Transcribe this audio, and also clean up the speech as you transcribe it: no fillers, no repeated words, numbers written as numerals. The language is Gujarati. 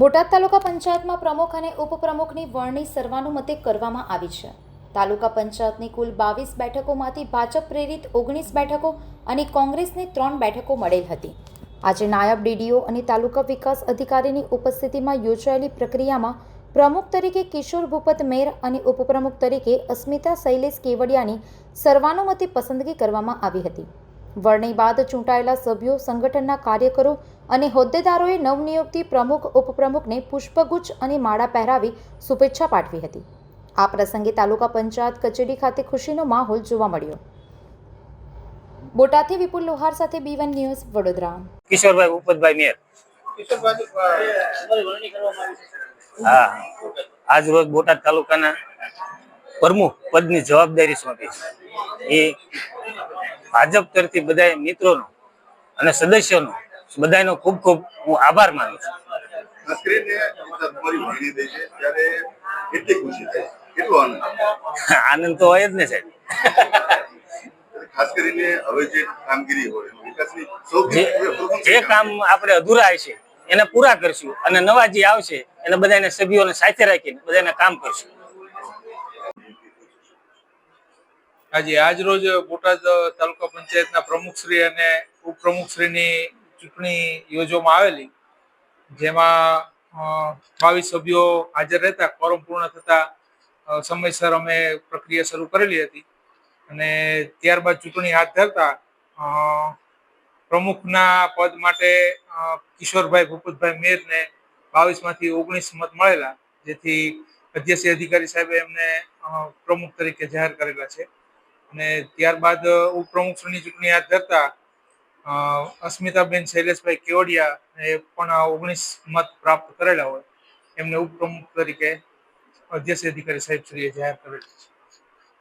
બોટાદ તાલુકા પંચાયતમાં પ્રમુખ અને ઉપપ્રમુખની વરણી સર્વાનુમતે કરવામાં આવી છે. તાલુકા પંચાયતની કુલ 22 બેઠકોમાંથી ભાજપ પ્રેરિત 19 બેઠકો અને કોંગ્રેસને 3 બેઠકો મળેલ હતી. આજે નાયબ ડીડીઓ અને તાલુકા વિકાસ અધિકારીની ઉપસ્થિતિમાં યોજાયેલી પ્રક્રિયામાં પ્રમુખ તરીકે કિશોર ભૂપત મેર અને ઉપપ્રમુખ તરીકે અસ્મિતા શૈલેષ કેવડિયાની સર્વાનુમતે પસંદગી કરવામાં આવી હતી. વરણી બાદ ચૂંટાયેલા સભ્યો, સંગઠનના કાર્યકરો અને હોદ્દેદારોએ નવનિયુક્તિ પ્રમુખ ઉપપ્રમુખને પુષ્પગુચ્છ અને માળા પહેરાવી શુભેચ્છા પાઠવી હતી. આ પ્રસંગે તાલુકા પંચાયત કચેરી ખાતે ખુશીનો માહોલ જોવા મળ્યો. બોટાદથી વિપુલ લોહાર સાથે B1 ન્યૂઝ વડોદરા. કિશોરભાઈ ભૂપતભાઈ મેર. હા, આજ રોજ બોટાદ તાલુકાના પ્રમુખ પદની જવાબદારી સોંપી. એ ભાજપ તરફથી બધા મિત્રોનો અને સદસ્યોનો બધાનો ખૂબ ખૂબ હું આભાર માનું છું. આનંદ તો હોય જ ને સાહેબ. ખાસ કરીને હવે જે કામગીરી હોય જે કામ આપણે અધૂરા છે એને પૂરા કરશું અને નવા જે આવશે એને બધાને સભ્યોને સાથે રાખીને બધાને કામ કરશું. આજ રોજ બોટાદ તાલુકા પંચાયતના પ્રમુખશ્રી અને ઉપપ્રમુખશ્રીની ચૂંટણી યોજવામાં આવેલી, જેમાં 22 સભ્યો હાજર રહેતા ફોરમ પૂર્ણ થતા સમયસર અમે પ્રક્રિયા શરૂ કરેલી હતી અને ત્યારબાદ ચૂંટણી હાથ ધરતા પ્રમુખના પદ માટે કિશોરભાઈ ભૂપતભાઈ મેરને 22માંથી 19 મત મળેલા, જેથી અધ્યક્ષ અધિકારી સાહેબે એમને પ્રમુખ તરીકે જાહેર કરેલા છે. અને ત્યારબાદ ઉપપ્રમુખની ચૂંટણી હાથ ધરતા અસ્મિતાબેન શૈલેષભાઈ કેવડિયા એ પણ 19 મત પ્રાપ્ત કરેલા હોય, એમને ઉપપ્રમુખ તરીકે અધ્યક્ષ અધિકારી સાહેબ શ્રીએ જાહેર કરેલા છે.